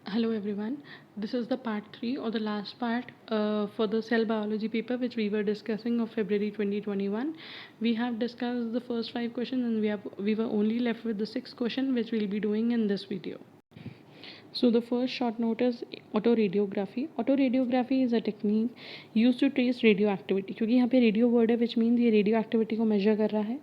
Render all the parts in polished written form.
Hello everyone. This is the part 3 or the last part for the cell biology paper which we were discussing of February 2021. We have discussed the first 5 questions and we were only left with the 6th question which we'll be doing in this video. So the first short note is autoradiography. Autoradiography is a technique used to trace radioactivity. क्योंकि यहाँ पे radio word है which means ये radioactivity को measure कर रहा है.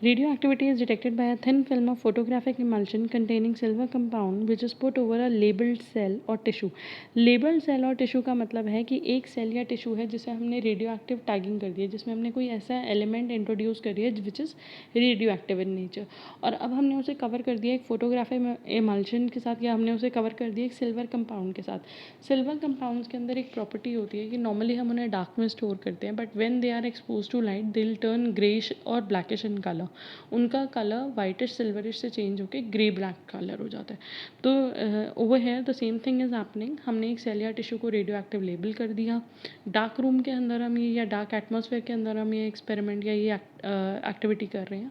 Radioactivity is detected by a thin film of photographic emulsion containing silver compound which is put over a labeled cell or tissue. Labeled cell और tissue का मतलब है कि एक सेल या टिश्यू है जिसे हमने रेडियोएक्टिव टैगिंग कर दिया, जिसमें हमने कोई ऐसा एलिमेंट इंट्रोड्यूस कर दिया which is radioactive in nature, और अब हमने उसे कवर कर दिया एक फोटोग्राफिक एमल्शन के साथ, या हमने उसे कवर कर दिया एक सिल्वर कंपाउंड के साथ. सिल्वर कंपाउंड्स के अंदर एक प्रॉपर्टी होती है कि नॉर्मली हम उन्हें डार्क में स्टोर करते हैं, but when they are expose to light they will turn greyish और ब्लैकिश इन कलर. उनका कलर वाइटिश सिल्वरिश से चेंज होकर ग्रे ब्लैक कलर हो जाता है. तो over here the same thing is happening. हमने एक सेल या टिश्यू को रेडियो एक्टिव लेबल कर दिया. डार्क रूम के अंदर हम ये, या डार्क एटमॉस्फेयर के अंदर हम ये एक्सपेरिमेंट या ये एक्टिविटी कर रहे हैं.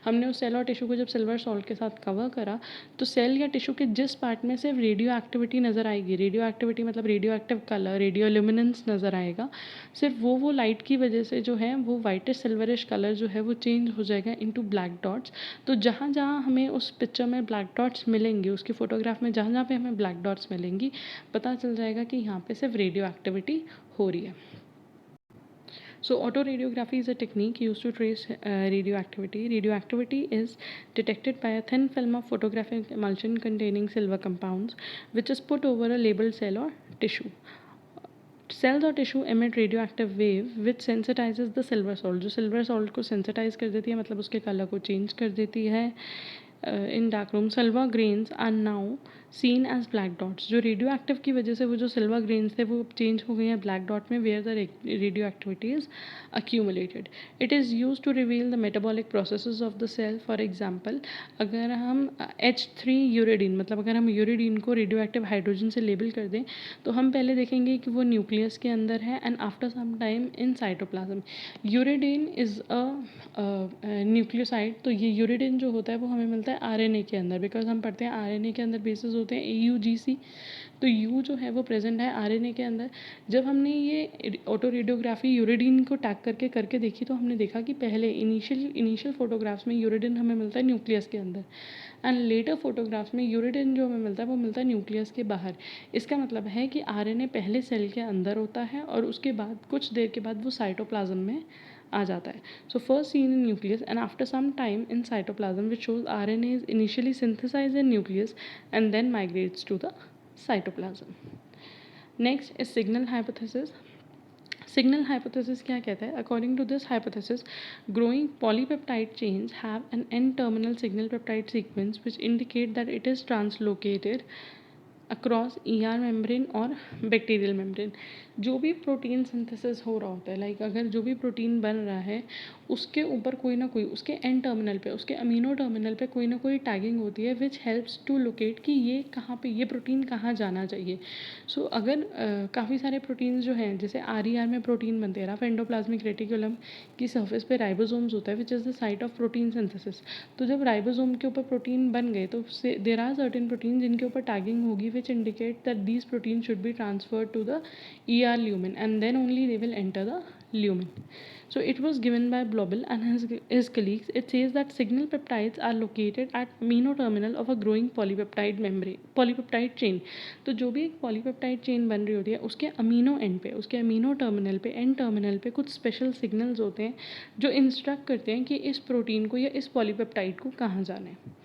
हमने उस सेल और टिश्यू को जब सिल्वर सॉल्ट के साथ कवर करा तो सेल या टिश्यू के जिस पार्ट में सिर्फ रेडियो एक्टिविटी नज़र आएगी, रेडियो एक्टिविटी मतलब radio active colour, radio luminance नज़र आएगा, सिर्फ वो लाइट की वजह से जो है वो वाइटिश सिल्वरिश कलर जो है वो चेंज हो जाएगा इनटू ब्लैक डॉट्स. तो जहाँ जहाँ हमें उस पिक्चर में ब्लैक डॉट्स मिलेंगे, उसकी फ़ोटोग्राफ में जहाँ जहाँ पे हमें ब्लैक डॉट्स मिलेंगी, पता चल जाएगा कि यहाँ पे सिर्फ रेडियो एक्टिविटी हो रही है. So autoradiography is a technique used to trace radioactivity. Radioactivity is detected by a thin film of photographic emulsion containing silver compounds, which is put over a labeled cell or tissue. Cells or tissue emit radioactive wave which sensitizes the silver salt. जो silver salt को sensitize कर देती है, मतलब उसके colour को change कर देती है. In dark room silver grains are now seen as black dots. जो रेडियो एक्टिव की वजह से वो जो सिल्वर ग्रेन्स थे वो चेंज हो गए हैं ब्लैक डॉट में, where the radioactivity is accumulated. It is used to reveal the metabolic processes of the cell. For example, अगर हम H3 यूरेडिन, मतलब अगर हम यूरेडिन को रेडियो एक्टिव हाइड्रोजन से लेबल कर दें तो हम पहले देखेंगे कि वो न्यूक्लियस के अंदर है and after some time in cytoplasm. Uridine is a nucleoside. तो ये यूरेडिन जो होता है वो हमें मिलता है आरएनए के अंदर, बिकॉज हम पढ़ते हैं आरएनए के अंदर बेसिस होते हैं AUGC. तो यू जो है वो प्रेजेंट है आरएनए के अंदर. जब हमने ये ऑटो रेडियोग्राफी यूरेडिन को टैग करके देखी तो हमने देखा कि पहले इनिशियल फोटोग्राफ्स में यूरेडिन हमें मिलता है न्यूक्लियस के अंदर, एंड लेटर फोटोग्राफ्स में यूरेडिन जो हमें मिलता है वो मिलता है न्यूक्लियस के बाहर. इसका मतलब है कि आरएनए पहले सेल के अंदर होता है और उसके बाद कुछ देर के बाद वो साइटोप्लाज्म में आ जाता है. So first seen in nucleus and after some time in cytoplasm which shows RNA is initially synthesize in nucleus and then migrates to the cytoplasm. Next is signal hypothesis. Signal hypothesis क्या कहता है? According to this hypothesis, growing polypeptide chains have an N-terminal signal peptide sequence which indicate that it is translocated across ER membrane और bacterial membrane. जो भी protein synthesis हो रहा होता है, लाइक अगर जो भी प्रोटीन बन रहा है उसके ऊपर कोई ना कोई, उसके एंड टर्मिनल पे, उसके अमीनो टर्मिनल पे कोई ना कोई टैगिंग होती है विच हेल्प्स टू लोकेट कि ये कहाँ पे, ये प्रोटीन कहाँ जाना चाहिए. सो अगर काफ़ी सारे प्रोटीन्स जो हैं, जैसे RER में प्रोटीन बनते हैं, रफ एंडोप्लाज्मिक रेटिकुलम की सर्फेस पे राइबोसोम्स होता है which is the site of protein synthesis. तो जब राइबोसोम के ऊपर प्रोटीन बन गए तो देर आर सर्टेन प्रोटीन जिनके ऊपर टैगिंग होगी which indicate that these proteins should be transferred to the ER lumen and then only they will enter the lumen. So it was given by Blobel and his colleagues. It says that signal peptides are located at amino terminal of a growing polypeptide chain. तो जो भी एक polypeptide chain बन रही होती है उसके amino and पे, उसके अमीनो टर्मिनल पे, एंड टर्मिनल पे कुछ स्पेशल सिग्नल्स होते हैं जो इंस्ट्रक्ट करते हैं कि इस प्रोटीन को या इस पॉलीपेप्टाइड को कहाँ जाना है.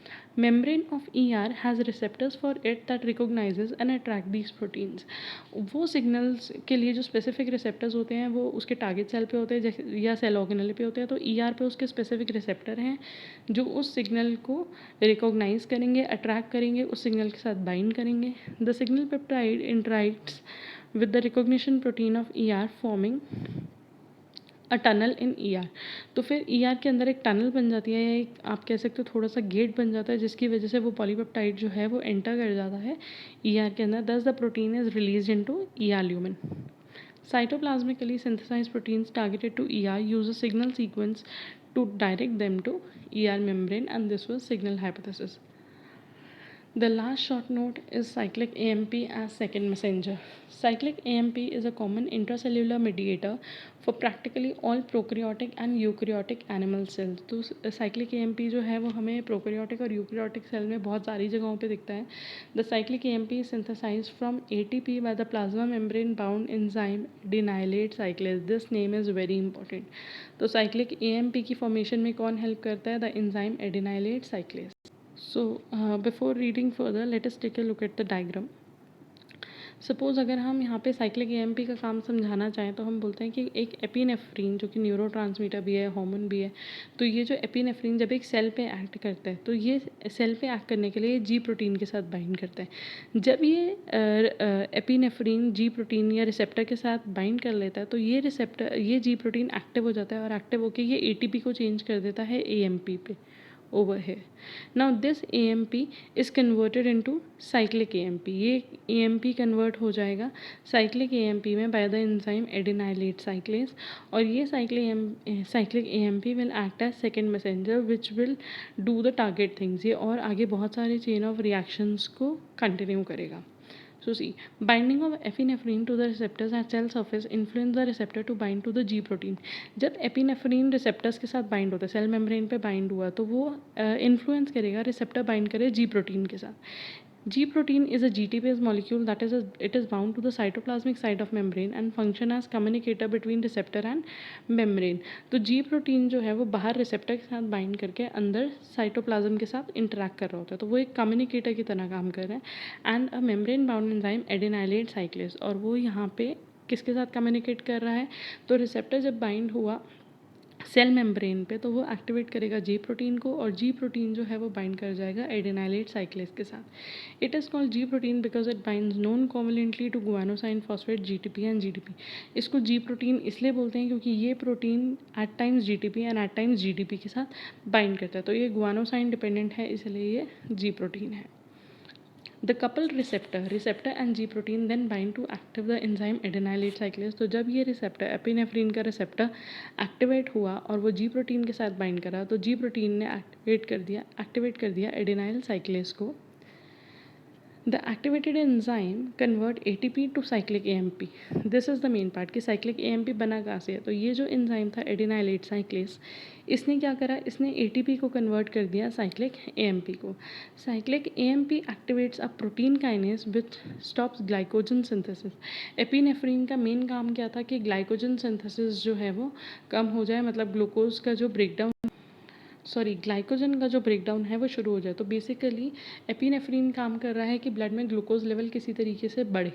Membrane of ER has receptors for it that recognizes and attract these proteins. वो सिग्नल्स के लिए जो स्पेसिफिक रिसेप्टर्स होते हैं वो उसके टारगेट सेल पे होते हैं जैसे, या सेल ऑर्गेनेल पे होते हैं. तो ER पे उसके स्पेसिफिक रिसेप्टर हैं जो उस सिग्नल को रिकॉग्नाइज करेंगे, अट्रैक्ट करेंगे, उस सिग्नल के साथ बाइंड करेंगे. The signal peptide interacts with the recognition protein of ER forming a tunnel in ER. तो फिर ER के अंदर एक टनल बन जाती है, या एक आप कह सकते हो थोड़ा सा गेट बन जाता है जिसकी वजह से वो पॉलीपेप्टाइड जो है वो एंटर कर जाता है ER के अंदर. दस the protein is release into ER lumen. Cytoplasmically synthesized proteins targeted to ER use a signal sequence to direct them to ER membrane, and this was signal hypothesis. The last short note is cyclic AMP as second messenger. Cyclic AMP is a common intracellular mediator for practically all prokaryotic and eukaryotic animal cells. तो cyclic AMP जो है वो हमें prokaryotic और eukaryotic cell में बहुत सारी जगहों पे दिखता है. The cyclic AMP is synthesized from ATP by the plasma membrane bound enzyme adenylate cyclase. This name is very important. तो cyclic AMP की formation में कौन help करता है? The enzyme adenylate cyclase. So before reading further, let us take a look at the diagram. Suppose अगर हम यहाँ पे साइक्लिक एएमपी का काम समझाना चाहें तो हम बोलते हैं कि एक एपिनेफ्रीन जो कि न्यूरोट्रांसमीटर भी है, हार्मोन भी है, तो ये जो एपिनेफ्रीन जब एक सेल पे एक्ट करता है तो ये सेल पे एक्ट करने के लिए जी प्रोटीन के साथ बाइंड करता है. जब ये एपिनेफ्रीन जी प्रोटीन या रिसेप्टर के साथ बाइंड कर लेता है तो ये जी प्रोटीन एक्टिव हो जाता है और एक्टिव होकर ये एटीपी को चेंज कर देता है एएमपी पे over here. Now this AMP is converted into cyclic AMP. ये AMP convert हो जाएगा cyclic AMP में by the enzyme adenylate cyclase और ये cyclic AMP will act as second messenger which will do the target things. ये और आगे बहुत सारे chain of reactions को continue करेगा. So see, binding of epinephrine to the receptors at cell surface influence the receptor to bind to the G protein. जब epinephrine receptors के साथ bind होता है, cell membrane पे bind हुआ तो वो influence करेगा receptor bind करे G protein के साथ. G protein is a GT-based molecule that it is bound to the cytoplasmic side of membrane and function as communicator between receptor and membrane. तो G protein जो है वो बाहर receptor के साथ bind करके अंदर cytoplasm के साथ interact कर रहा होता है, तो वो एक communicator की तरह काम कर रहा है. And a membrane bound enzyme adenylate cyclase और वो यहाँ पे किसके साथ communicate कर रहा है? तो receptor जब bind हुआ सेल मेम्ब्रेन पे तो वो एक्टिवेट करेगा जी प्रोटीन को और जी प्रोटीन जो है वो बाइंड कर जाएगा एडेनाइलेट साइक्लेस के साथ. It is called G protein because it binds non covalently to guanosine phosphate GTP and GDP. इसको जी प्रोटीन इसलिए बोलते हैं क्योंकि ये protein at times GTP and at times GDP के साथ बाइंड करता है, तो ये गुआनोसाइन डिपेंडेंट है इसलिए ये जी प्रोटीन है. The coupled receptor and G protein then bind to active the enzyme adenylate cyclase. तो जब ये receptor एपिनेफ्रीन का receptor एक्टिवेट हुआ और वो G प्रोटीन के साथ बाइंड करा तो G प्रोटीन ने एक्टिवेट कर दिया एडेनाइल साइक्लेस को. The activated enzyme convert ATP to cyclic AMP. This is the main part कि cyclic AMP बना कहाँ से है. तो ये जो एंजाइम था एडेनाइलेट साइक्लेस, इसने क्या करा? इसने ATP को कन्वर्ट कर दिया cyclic AMP को. Cyclic AMP activates a protein kinase which stops glycogen synthesis. Epinephrine का मेन काम क्या था कि ग्लाइकोजन सिंथेसिस जो है वो कम हो जाए, मतलब ग्लूकोज का जो ग्लाइकोजन का जो ब्रेकडाउन है वो शुरू हो जाए. तो बेसिकली एपिनेफ्रीन काम कर रहा है कि ब्लड में ग्लूकोज लेवल किसी तरीके से बढ़े.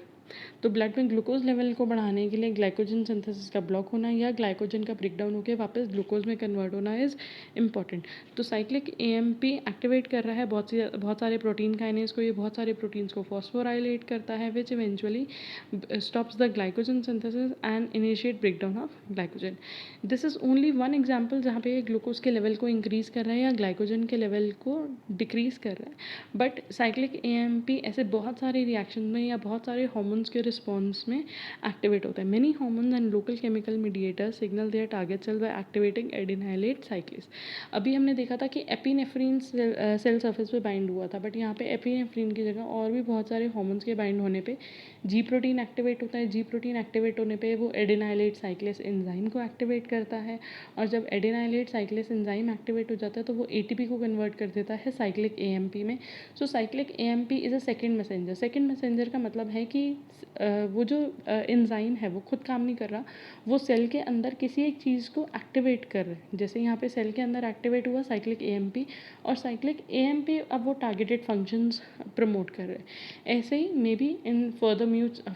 तो ब्लड में ग्लूकोज लेवल को बढ़ाने के लिए ग्लाइकोजन सिंथेसिस का ब्लॉक होना या ग्लाइकोजन का ब्रेकडाउन होकर वापस ग्लूकोज में कन्वर्ट होना इज़ इम्पॉर्टेंट. तो साइक्लिक एएमपी एक्टिवेट कर रहा है बहुत सारे प्रोटीन काइनेज को. ये बहुत सारे प्रोटीन्स को फॉस्फोराइलेट करता है which eventually stops the glycogen synthesis and initiate breakdown of glycogen. This is only one example जहाँ पे ग्लूकोज के लेवल को इंक्रीज़ कर रहा है या ग्लाइकोजन के लेवल को डिक्रीज़ कर रहा है. बट साइक्लिक एएमपी ऐसे बहुत सारे रिएक्शन में या बहुत सारे हार्मोन्स के रिस्पॉन्स में एक्टिवेट होता है. Many hormones and local chemical mediator signal their target cell by activating adenylate cyclase. अभी हमने देखा था कि एपिनेफ्रीन सेल सरफेस पे बाइंड हुआ था, बट यहाँ पे एपिनेफ्रीन की जगह और भी बहुत सारे हार्मोन्स के बाइंड होने पे जी प्रोटीन एक्टिवेट होता है. जी प्रोटीन एक्टिवेट होने पे वो एडेनाइलेट साइक्लेस एंजाइम को एक्टिवेट करता है और जब एडेनाइलेट साइक्लेस एंजाइम एक्टिवेट हो जाता है तो वो एटीपी को कन्वर्ट कर देता है साइक्लिक एएमपी में. So cyclic AMP is a second messenger. Second messenger का मतलब है कि वो जो एंजाइम है वो खुद काम नहीं कर रहा, वो सेल के अंदर किसी एक चीज़ को एक्टिवेट कर रहा है. जैसे यहाँ पे सेल के अंदर एक्टिवेट हुआ साइक्लिक एएमपी और साइक्लिक एएमपी अब वो टारगेटेड फंक्शंस प्रमोट कर रहे हैं. ऐसे ही maybe in further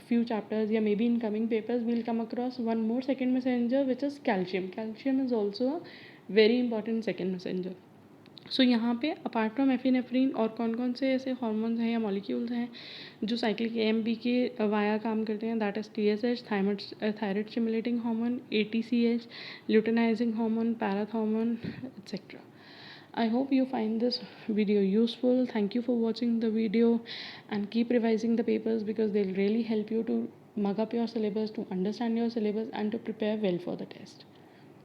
few chapters या maybe in coming papers we'll come across one more second messenger which is calcium. Calcium is also a very important second messenger. सो यहाँ पे apart from एफिनेफ्रीन और कौन कौन से ऐसे hormones हैं या मॉलिक्यूल्स हैं जो साइक्लिक एएमपी के वाया काम करते हैं? That is TSH, thyroid stimulating hormone, ATCH, luteinizing hormone, parathormone, etc. I hope you find this video useful. Thank you for watching the video and keep revising the papers because they'll really help you to mug up your syllabus, to understand your syllabus and to prepare well for the test.